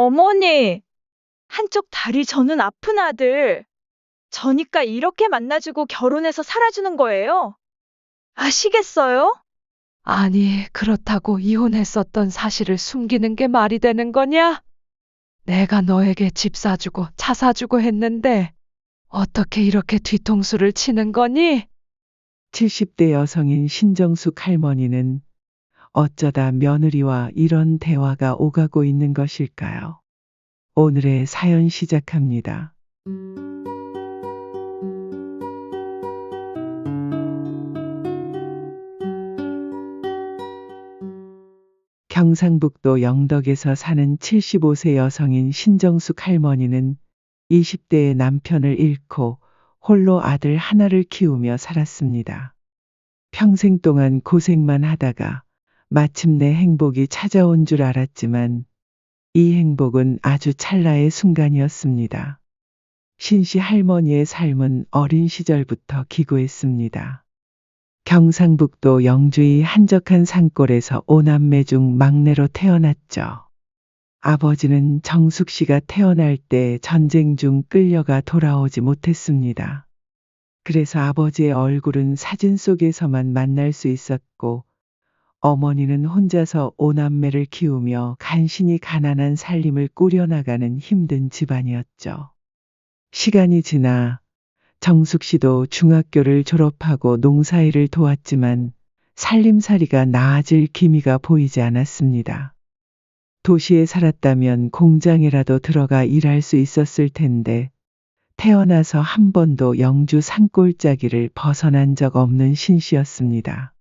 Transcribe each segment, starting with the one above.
어머니, 한쪽 다리 저는 아픈 아들. 저니까 이렇게 만나주고 결혼해서 살아주는 거예요? 아시겠어요? 아니, 그렇다고 이혼했었던 사실을 숨기는 게 말이 되는 거냐? 내가 너에게 집 사주고 차 사주고 했는데 어떻게 이렇게 뒤통수를 치는 거니? 70대 여성인 신정숙 할머니는 어쩌다 며느리와 이런 대화가 오가고 있는 것일까요? 오늘의 사연 시작합니다. 경상북도 영덕에서 사는 75세 여성인 신정숙 할머니는 20대의 남편을 잃고 홀로 아들 하나를 키우며 살았습니다. 평생 동안 고생만 하다가 마침내 행복이 찾아온 줄 알았지만 이 행복은 아주 찰나의 순간이었습니다. 신씨 할머니의 삶은 어린 시절부터 기구했습니다. 경상북도 영주의 한적한 산골에서 5남매 중 막내로 태어났죠. 아버지는 정숙 씨가 태어날 때 전쟁 중 끌려가 돌아오지 못했습니다. 그래서 아버지의 얼굴은 사진 속에서만 만날 수 있었고, 어머니는 혼자서 5남매를 키우며 간신히 가난한 살림을 꾸려나가는 힘든 집안이었죠. 시간이 지나 정숙 씨도 중학교를 졸업하고 농사일을 도왔지만 살림살이가 나아질 기미가 보이지 않았습니다. 도시에 살았다면 공장이라도 들어가 일할 수 있었을 텐데 태어나서 한 번도 영주 산골짜기를 벗어난 적 없는 신씨였습니다.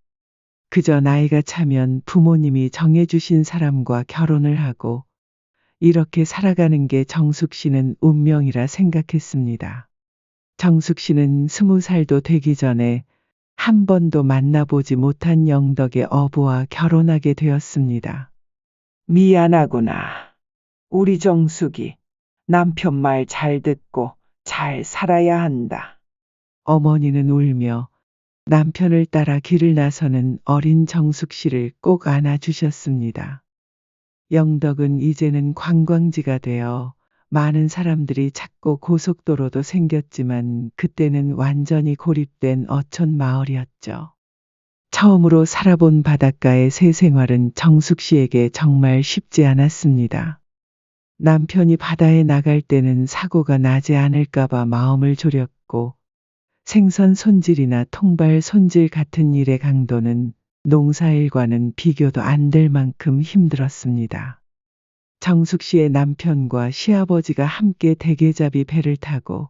그저 나이가 차면 부모님이 정해주신 사람과 결혼을 하고 이렇게 살아가는 게 정숙 씨는 운명이라 생각했습니다. 정숙 씨는 20살도 되기 전에 한 번도 만나보지 못한 영덕의 어부와 결혼하게 되었습니다. 미안하구나. 우리 정숙이 남편 말 잘 듣고 잘 살아야 한다. 어머니는 울며 남편을 따라 길을 나서는 어린 정숙 씨를 꼭 안아주셨습니다. 영덕은 이제는 관광지가 되어 많은 사람들이 찾고 고속도로도 생겼지만 그때는 완전히 고립된 어촌 마을이었죠. 처음으로 살아본 바닷가의 새 생활은 정숙 씨에게 정말 쉽지 않았습니다. 남편이 바다에 나갈 때는 사고가 나지 않을까봐 마음을 졸였고 생선 손질이나 통발 손질 같은 일의 강도는 농사일과는 비교도 안 될 만큼 힘들었습니다. 정숙 씨의 남편과 시아버지가 함께 대게잡이 배를 타고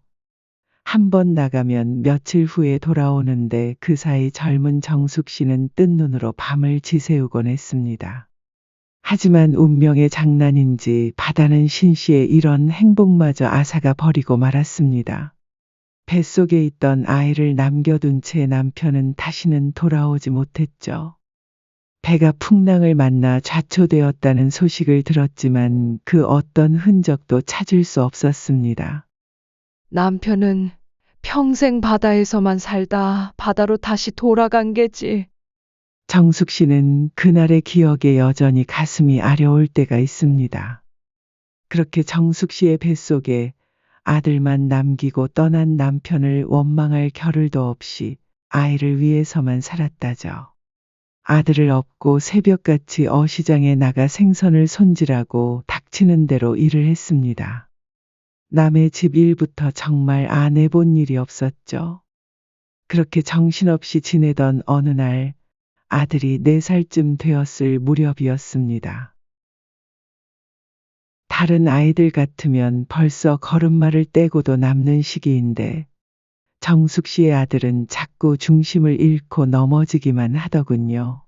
한 번 나가면 며칠 후에 돌아오는데 그 사이 젊은 정숙 씨는 뜬 눈으로 밤을 지새우곤 했습니다. 하지만 운명의 장난인지 바다는 신씨의 이런 행복마저 앗아가 버리고 말았습니다. 뱃속에 있던 아이를 남겨둔 채 남편은 다시는 돌아오지 못했죠. 배가 풍랑을 만나 좌초되었다는 소식을 들었지만 그 어떤 흔적도 찾을 수 없었습니다. 남편은 평생 바다에서만 살다 바다로 다시 돌아간 게지. 정숙 씨는 그날의 기억에 여전히 가슴이 아려올 때가 있습니다. 그렇게 정숙 씨의 뱃속에 아들만 남기고 떠난 남편을 원망할 겨를도 없이 아이를 위해서만 살았다죠. 아들을 업고 새벽같이 어시장에 나가 생선을 손질하고 닥치는 대로 일을 했습니다. 남의 집 일부터 정말 안 해본 일이 없었죠. 그렇게 정신없이 지내던 어느 날 아들이 4살쯤 되었을 무렵이었습니다. 다른 아이들 같으면 벌써 걸음마를 떼고도 남는 시기인데 정숙 씨의 아들은 자꾸 중심을 잃고 넘어지기만 하더군요.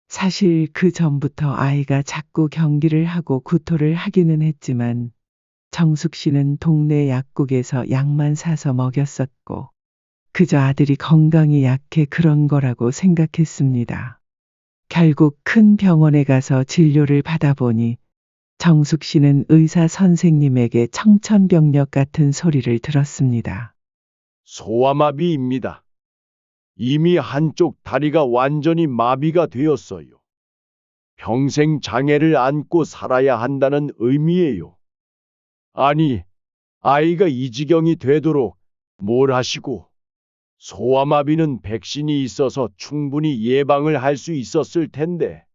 사실 그 전부터 아이가 자꾸 경기를 하고 구토를 하기는 했지만 정숙 씨는 동네 약국에서 약만 사서 먹였었고 그저 아들이 건강이 약해 그런 거라고 생각했습니다. 결국 큰 병원에 가서 진료를 받아보니 정숙 씨는 의사 선생님에게 청천벽력 같은 소리를 들었습니다. 소아마비입니다. 이미 한쪽 다리가 완전히 마비가 되었어요. 평생 장애를 안고 살아야 한다는 의미예요. 아니, 아이가 이 지경이 되도록 뭘 하시고, 소아마비는 백신이 있어서 충분히 예방을 할 수 있었을 텐데,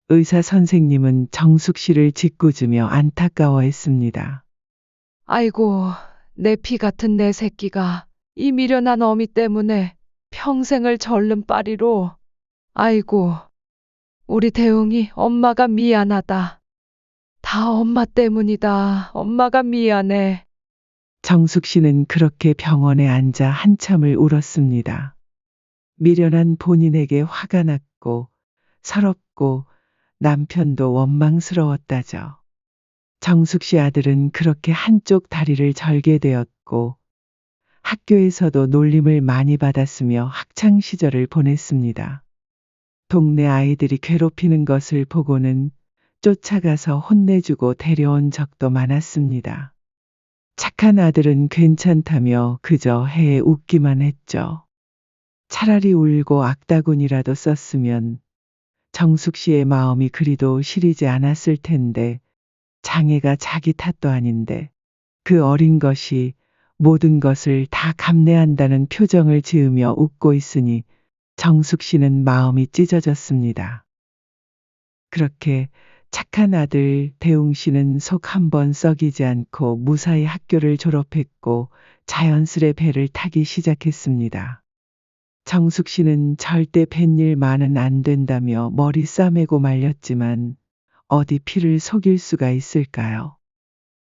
의사 선생님은 정숙 씨를 짓궂으며 안타까워했습니다. 아이고, 내 피 같은 내 새끼가 이 미련한 어미 때문에 평생을 절름발이로. 아이고, 우리 대웅이 엄마가 미안하다. 다 엄마 때문이다. 엄마가 미안해. 정숙 씨는 그렇게 병원에 앉아 한참을 울었습니다. 미련한 본인에게 화가 났고 서럽고 남편도 원망스러웠다죠. 정숙 씨 아들은 그렇게 한쪽 다리를 절게 되었고 학교에서도 놀림을 많이 받았으며 학창 시절을 보냈습니다. 동네 아이들이 괴롭히는 것을 보고는 쫓아가서 혼내주고 데려온 적도 많았습니다. 착한 아들은 괜찮다며 그저 해에 웃기만 했죠. 차라리 울고 악다군이라도 썼으면 정숙 씨의 마음이 그리도 시리지 않았을 텐데 장애가 자기 탓도 아닌데 그 어린 것이 모든 것을 다 감내한다는 표정을 지으며 웃고 있으니 정숙 씨는 마음이 찢어졌습니다. 그렇게 착한 아들 대웅 씨는 속 한 번 썩이지 않고 무사히 학교를 졸업했고 자연스레 배를 타기 시작했습니다. 정숙 씨는 절대 뱃일만은 안 된다며 머리 싸매고 말렸지만 어디 피를 속일 수가 있을까요?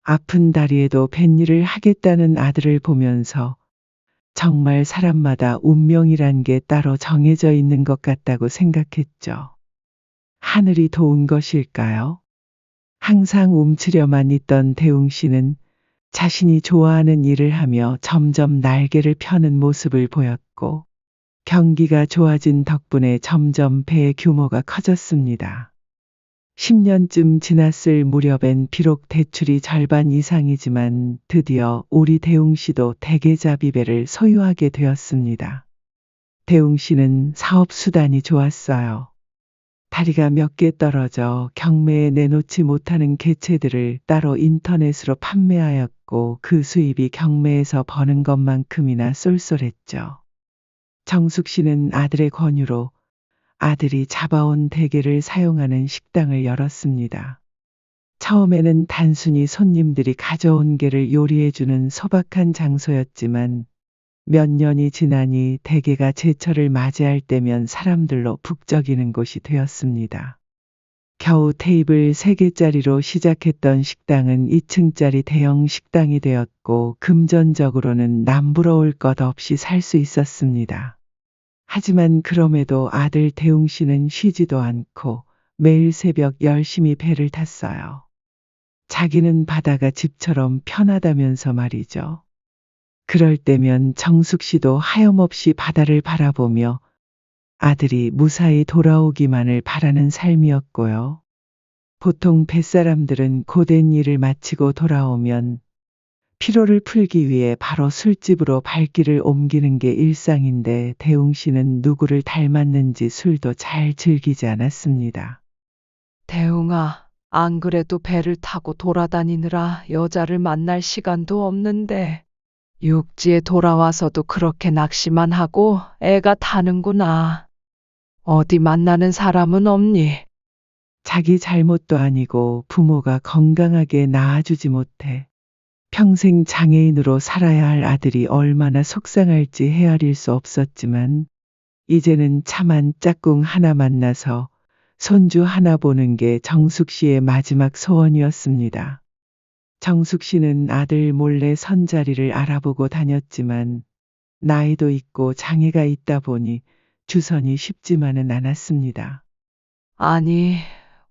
아픈 다리에도 뱃일을 하겠다는 아들을 보면서 정말 사람마다 운명이란 게 따로 정해져 있는 것 같다고 생각했죠. 하늘이 도운 것일까요? 항상 움츠려만 있던 대웅 씨는 자신이 좋아하는 일을 하며 점점 날개를 펴는 모습을 보였고 경기가 좋아진 덕분에 점점 배의 규모가 커졌습니다. 10년쯤 지났을 무렵엔 비록 대출이 절반 이상이지만 드디어 우리 대웅 씨도 대게잡이배를 소유하게 되었습니다. 대웅 씨는 사업 수단이 좋았어요. 다리가 몇 개 떨어져 경매에 내놓지 못하는 개체들을 따로 인터넷으로 판매하였고 그 수입이 경매에서 버는 것만큼이나 쏠쏠했죠. 정숙 씨는 아들의 권유로 아들이 잡아온 대게를 사용하는 식당을 열었습니다. 처음에는 단순히 손님들이 가져온 게를 요리해주는 소박한 장소였지만 몇 년이 지나니 대게가 제철을 맞이할 때면 사람들로 북적이는 곳이 되었습니다. 겨우 테이블 3개짜리로 시작했던 식당은 2층짜리 대형 식당이 되었고 금전적으로는 남부러울 것 없이 살 수 있었습니다. 하지만 그럼에도 아들 대웅 씨는 쉬지도 않고 매일 새벽 열심히 배를 탔어요. 자기는 바다가 집처럼 편하다면서 말이죠. 그럴 때면 정숙 씨도 하염없이 바다를 바라보며 아들이 무사히 돌아오기만을 바라는 삶이었고요. 보통 뱃사람들은 고된 일을 마치고 돌아오면 피로를 풀기 위해 바로 술집으로 발길을 옮기는 게 일상인데 대웅 씨는 누구를 닮았는지 술도 잘 즐기지 않았습니다. 대웅아, 안 그래도 배를 타고 돌아다니느라 여자를 만날 시간도 없는데 육지에 돌아와서도 그렇게 낚시만 하고 애가 타는구나. 어디 만나는 사람은 없니? 자기 잘못도 아니고 부모가 건강하게 낳아주지 못해 평생 장애인으로 살아야 할 아들이 얼마나 속상할지 헤아릴 수 없었지만 이제는 차만 짝꿍 하나 만나서 손주 하나 보는 게 정숙 씨의 마지막 소원이었습니다. 정숙 씨는 아들 몰래 선자리를 알아보고 다녔지만 나이도 있고 장애가 있다 보니 주선이 쉽지만은 않았습니다. 아니,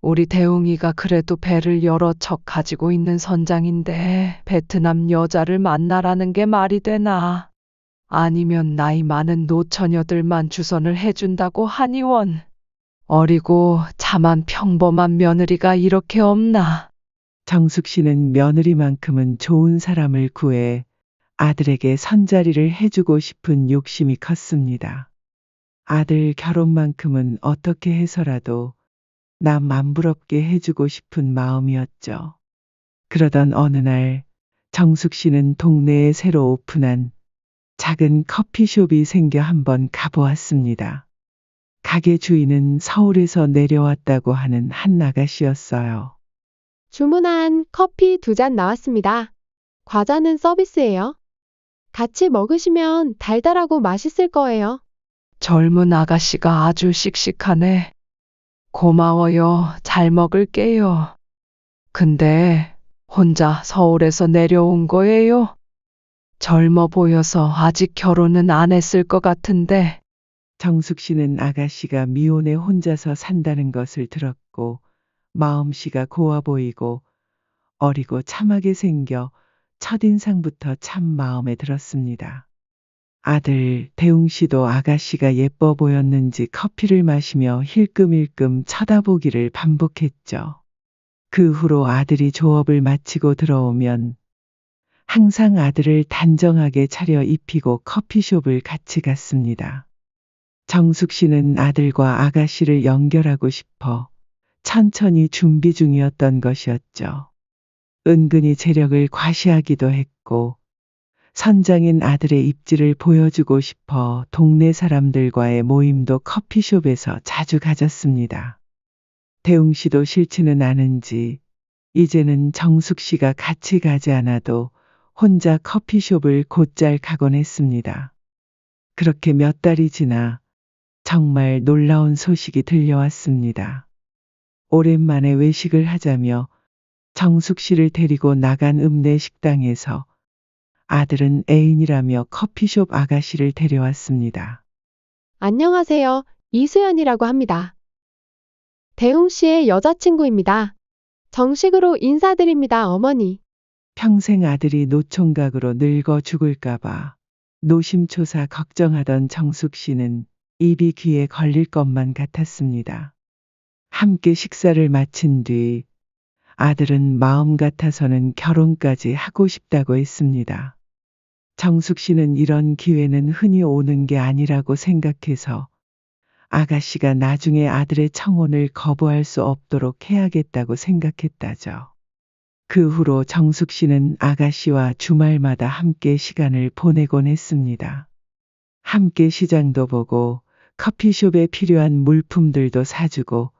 우리 대웅이가 그래도 배를 여러 척 가지고 있는 선장인데 베트남 여자를 만나라는 게 말이 되나? 아니면 나이 많은 노처녀들만 주선을 해준다고 하니원. 어리고 자만 평범한 며느리가 이렇게 없나? 정숙 씨는 며느리만큼은 좋은 사람을 구해 아들에게 선자리를 해주고 싶은 욕심이 컸습니다. 아들 결혼만큼은 어떻게 해서라도 남 안 부럽게 해주고 싶은 마음이었죠. 그러던 어느 날 정숙 씨는 동네에 새로 오픈한 작은 커피숍이 생겨 한번 가보았습니다. 가게 주인은 서울에서 내려왔다고 하는 한 아가씨였어요. 주문한 커피 2잔 나왔습니다. 과자는 서비스예요. 같이 먹으시면 달달하고 맛있을 거예요. 젊은 아가씨가 아주 씩씩하네. 고마워요. 잘 먹을게요. 근데 혼자 서울에서 내려온 거예요? 젊어 보여서 아직 결혼은 안 했을 것 같은데. 정숙 씨는 아가씨가 미혼에 혼자서 산다는 것을 들었고 마음씨가 고와 보이고 어리고 참하게 생겨 첫인상부터 참 마음에 들었습니다. 아들 대웅 씨도 아가씨가 예뻐 보였는지 커피를 마시며 힐끔힐끔 쳐다보기를 반복했죠. 그 후로 아들이 조업을 마치고 들어오면 항상 아들을 단정하게 차려 입히고 커피숍을 같이 갔습니다. 정숙 씨는 아들과 아가씨를 연결하고 싶어 천천히 준비 중이었던 것이었죠. 은근히 재력을 과시하기도 했고 선장인 아들의 입지를 보여주고 싶어 동네 사람들과의 모임도 커피숍에서 자주 가졌습니다. 대웅 씨도 싫지는 않은지 이제는 정숙 씨가 같이 가지 않아도 혼자 커피숍을 곧잘 가곤 했습니다. 그렇게 몇 달이 지나 정말 놀라운 소식이 들려왔습니다. 오랜만에 외식을 하자며 정숙 씨를 데리고 나간 읍내 식당에서 아들은 애인이라며 커피숍 아가씨를 데려왔습니다. 안녕하세요. 이수연이라고 합니다. 대웅 씨의 여자친구입니다. 정식으로 인사드립니다, 어머니. 평생 아들이 노총각으로 늙어 죽을까봐 노심초사 걱정하던 정숙 씨는 입이 귀에 걸릴 것만 같았습니다. 함께 식사를 마친 뒤 아들은 마음 같아서는 결혼까지 하고 싶다고 했습니다. 정숙 씨는 이런 기회는 흔히 오는 게 아니라고 생각해서 아가씨가 나중에 아들의 청혼을 거부할 수 없도록 해야겠다고 생각했다죠. 그 후로 정숙 씨는 아가씨와 주말마다 함께 시간을 보내곤 했습니다. 함께 시장도 보고 커피숍에 필요한 물품들도 사주고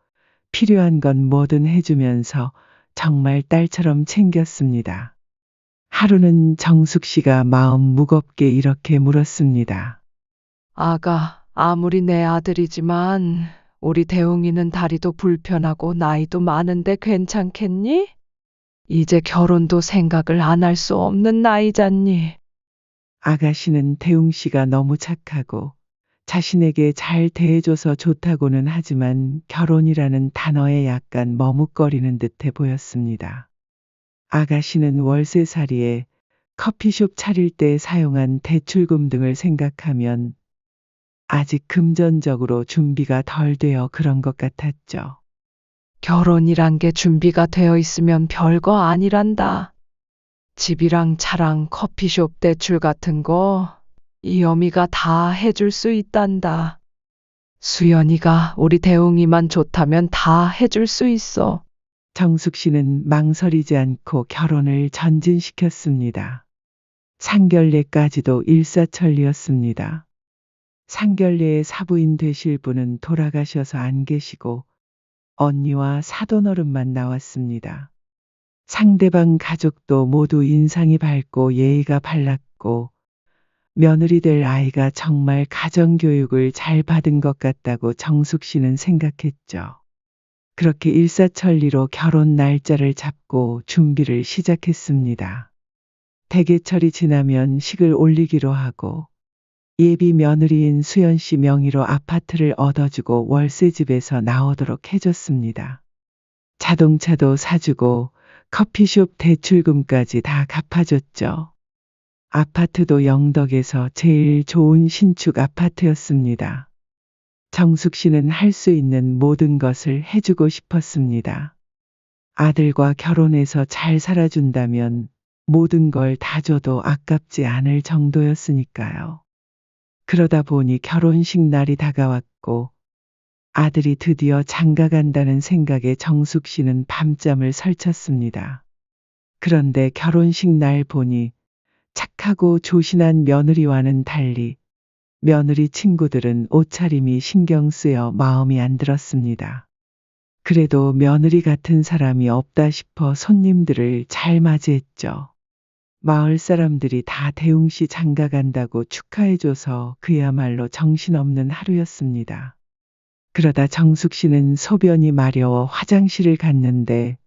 필요한 건 뭐든 해주면서 정말 딸처럼 챙겼습니다. 하루는 정숙 씨가 마음 무겁게 이렇게 물었습니다. 아가, 아무리 내 아들이지만 우리 대웅이는 다리도 불편하고 나이도 많은데 괜찮겠니? 이제 결혼도 생각을 안 할 수 없는 나이잖니. 아가씨는 대웅 씨가 너무 착하고 자신에게 잘 대해줘서 좋다고는 하지만 결혼이라는 단어에 약간 머뭇거리는 듯해 보였습니다. 아가씨는 월세살이에 커피숍 차릴 때 사용한 대출금 등을 생각하면 아직 금전적으로 준비가 덜 되어 그런 것 같았죠. 결혼이란 게 준비가 되어 있으면 별거 아니란다. 집이랑 차랑 커피숍 대출 같은 거 이 어미가 다 해줄 수 있단다. 수연이가 우리 대웅이만 좋다면 다 해줄 수 있어. 정숙 씨는 망설이지 않고 결혼을 전진시켰습니다. 상견례까지도 일사천리였습니다. 상견례의 사부인 되실 분은 돌아가셔서 안 계시고 언니와 사돈어른만 나왔습니다. 상대방 가족도 모두 인상이 밝고 예의가 발랐고 며느리 될 아이가 정말 가정교육을 잘 받은 것 같다고 정숙 씨는 생각했죠. 그렇게 일사천리로 결혼 날짜를 잡고 준비를 시작했습니다. 대개철이 지나면 식을 올리기로 하고 예비 며느리인 수연 씨 명의로 아파트를 얻어주고 월세집에서 나오도록 해줬습니다. 자동차도 사주고 커피숍 대출금까지 다 갚아줬죠. 아파트도 영덕에서 제일 좋은 신축 아파트였습니다. 정숙 씨는 할 수 있는 모든 것을 해주고 싶었습니다. 아들과 결혼해서 잘 살아준다면 모든 걸 다 줘도 아깝지 않을 정도였으니까요. 그러다 보니 결혼식 날이 다가왔고 아들이 드디어 장가 간다는 생각에 정숙 씨는 밤잠을 설쳤습니다. 그런데 결혼식 날 보니 착하고 조신한 며느리와는 달리 며느리 친구들은 옷차림이 신경 쓰여 마음이 안 들었습니다. 그래도 며느리 같은 사람이 없다 싶어 손님들을 잘 맞이했죠. 마을 사람들이 다 대웅 씨 장가 간다고 축하해줘서 그야말로 정신없는 하루였습니다. 그러다 정숙 씨는 소변이 마려워 화장실을 갔는데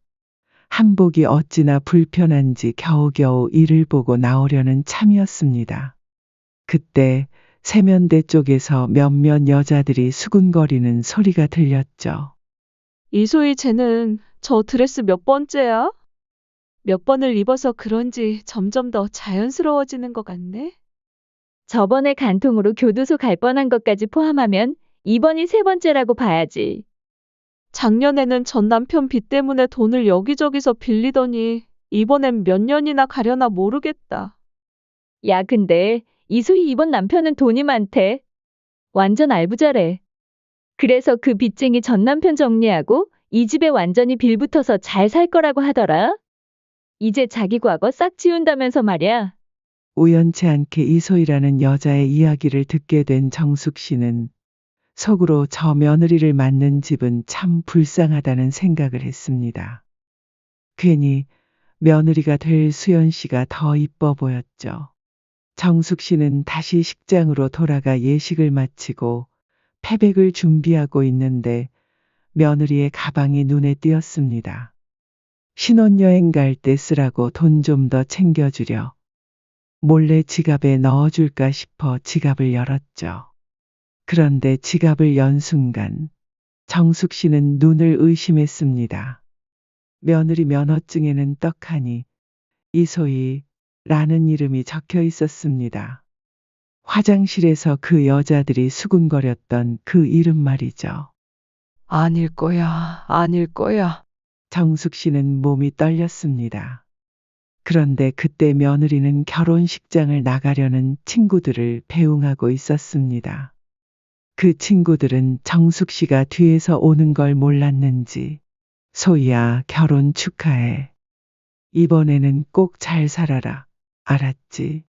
한복이 어찌나 불편한지 겨우겨우 이를 보고 나오려는 참이었습니다. 그때 세면대 쪽에서 몇몇 여자들이 수군거리는 소리가 들렸죠. 이소희 쟤는 저 드레스 몇 번째야? 몇 번을 입어서 그런지 점점 더 자연스러워지는 것 같네. 저번에 간통으로 교도소 갈 뻔한 것까지 포함하면 이번이 세 번째라고 봐야지. 작년에는 전 남편 빚 때문에 돈을 여기저기서 빌리더니 이번엔 몇 년이나 가려나 모르겠다. 야, 근데 이소희 이번 남편은 돈이 많대. 완전 알부자래. 그래서 그 빚쟁이 전 남편 정리하고 이 집에 완전히 빌붙어서 잘 살 거라고 하더라. 이제 자기 과거 싹 지운다면서 말이야. 우연치 않게 이소희라는 여자의 이야기를 듣게 된 정숙 씨는 속으로 저 며느리를 맞는 집은 참 불쌍하다는 생각을 했습니다. 괜히 며느리가 될 수연 씨가 더 이뻐 보였죠. 정숙 씨는 다시 식장으로 돌아가 예식을 마치고 패백을 준비하고 있는데 며느리의 가방이 눈에 띄었습니다. 신혼여행 갈 때 쓰라고 돈 좀 더 챙겨주려 몰래 지갑에 넣어줄까 싶어 지갑을 열었죠. 그런데 지갑을 연 순간 정숙 씨는 눈을 의심했습니다. 며느리 면허증에는 떡하니 이소희라는 이름이 적혀 있었습니다. 화장실에서 그 여자들이 수군거렸던 그 이름 말이죠. 아닐 거야, 아닐 거야. 정숙 씨는 몸이 떨렸습니다. 그런데 그때 며느리는 결혼식장을 나가려는 친구들을 배웅하고 있었습니다. 그 친구들은 정숙 씨가 뒤에서 오는 걸 몰랐는지 소희야, 결혼 축하해. 이번에는 꼭 잘 살아라. 알았지?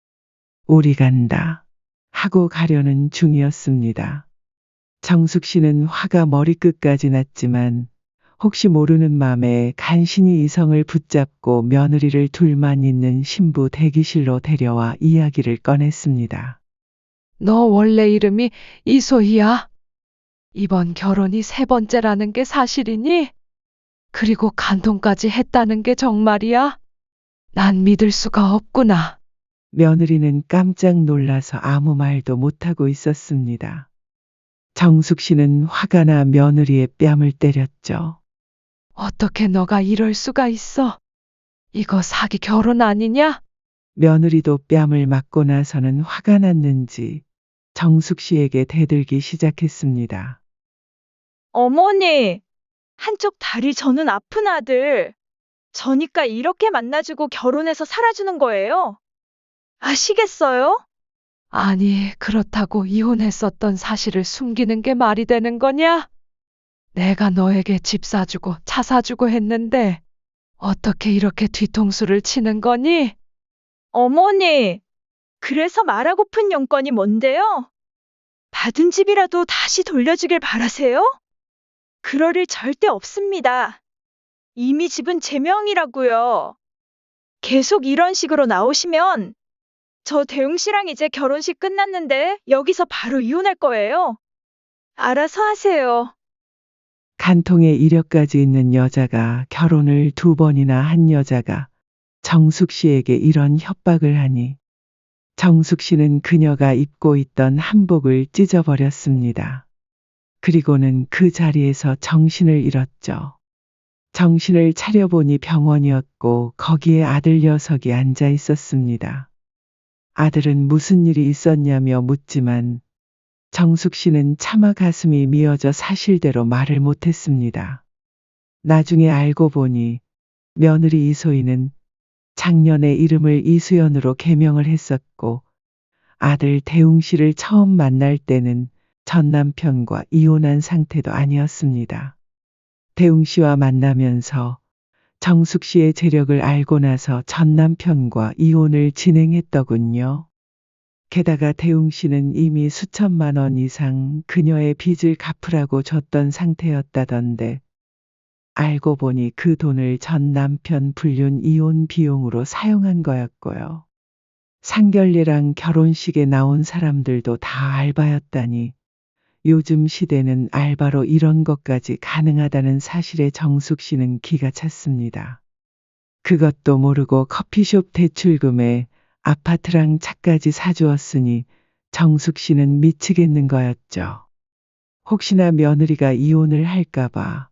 우리 간다. 하고 가려는 중이었습니다. 정숙 씨는 화가 머리끝까지 났지만 혹시 모르는 맘에 간신히 이성을 붙잡고 며느리를 둘만 있는 신부 대기실로 데려와 이야기를 꺼냈습니다. 너 원래 이름이 이소희야? 이번 결혼이 세 번째라는 게 사실이니? 그리고 간통까지 했다는 게 정말이야? 난 믿을 수가 없구나. 며느리는 깜짝 놀라서 아무 말도 못하고 있었습니다. 정숙 씨는 화가 나 며느리의 뺨을 때렸죠. 어떻게 너가 이럴 수가 있어? 이거 사기 결혼 아니냐? 며느리도 뺨을 맞고 나서는 화가 났는지 정숙 씨에게 대들기 시작했습니다. 어머니, 한쪽 다리 저는 아픈 아들. 저니까 이렇게 만나주고 결혼해서 살아주는 거예요. 아시겠어요? 아니, 그렇다고 이혼했었던 사실을 숨기는 게 말이 되는 거냐? 내가 너에게 집 사주고 차 사주고 했는데 어떻게 이렇게 뒤통수를 치는 거니? 어머니, 그래서 말하고픈 용건이 뭔데요? 받은 집이라도 다시 돌려주길 바라세요? 그럴 일 절대 없습니다. 이미 집은 제 명이라고요. 계속 이런 식으로 나오시면 저 대웅 씨랑 이제 결혼식 끝났는데 여기서 바로 이혼할 거예요. 알아서 하세요. 간통에 이력까지 있는 여자가 결혼을 2번이나 한 여자가 정숙 씨에게 이런 협박을 하니 정숙 씨는 그녀가 입고 있던 한복을 찢어버렸습니다. 그리고는 그 자리에서 정신을 잃었죠. 정신을 차려보니 병원이었고 거기에 아들 녀석이 앉아 있었습니다. 아들은 무슨 일이 있었냐며 묻지만 정숙 씨는 차마 가슴이 미어져 사실대로 말을 못했습니다. 나중에 알고 보니 며느리 이소희는 작년에 이름을 이수연으로 개명을 했었고 아들 대웅 씨를 처음 만날 때는 전 남편과 이혼한 상태도 아니었습니다. 대웅 씨와 만나면서 정숙 씨의 재력을 알고 나서 전 남편과 이혼을 진행했더군요. 게다가 대웅 씨는 이미 수천만 원 이상 그녀의 빚을 갚으라고 줬던 상태였다던데, 알고 보니 그 돈을 전 남편 불륜 이혼 비용으로 사용한 거였고요. 상견례랑 결혼식에 나온 사람들도 다 알바였다니, 요즘 시대는 알바로 이런 것까지 가능하다는 사실에 정숙 씨는 기가 찼습니다. 그것도 모르고 커피숍 대출금에 아파트랑 차까지 사주었으니 정숙 씨는 미치겠는 거였죠. 혹시나 며느리가 이혼을 할까봐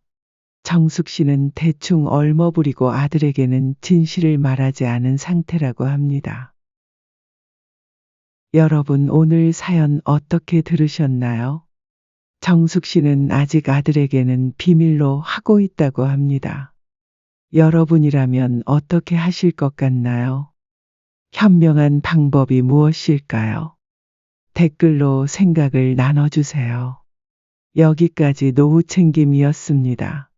정숙 씨는 대충 얼머부리고 아들에게는 진실을 말하지 않은 상태라고 합니다. 여러분, 오늘 사연 어떻게 들으셨나요? 정숙 씨는 아직 아들에게는 비밀로 하고 있다고 합니다. 여러분이라면 어떻게 하실 것 같나요? 현명한 방법이 무엇일까요? 댓글로 생각을 나눠주세요. 여기까지 노후챙김이었습니다.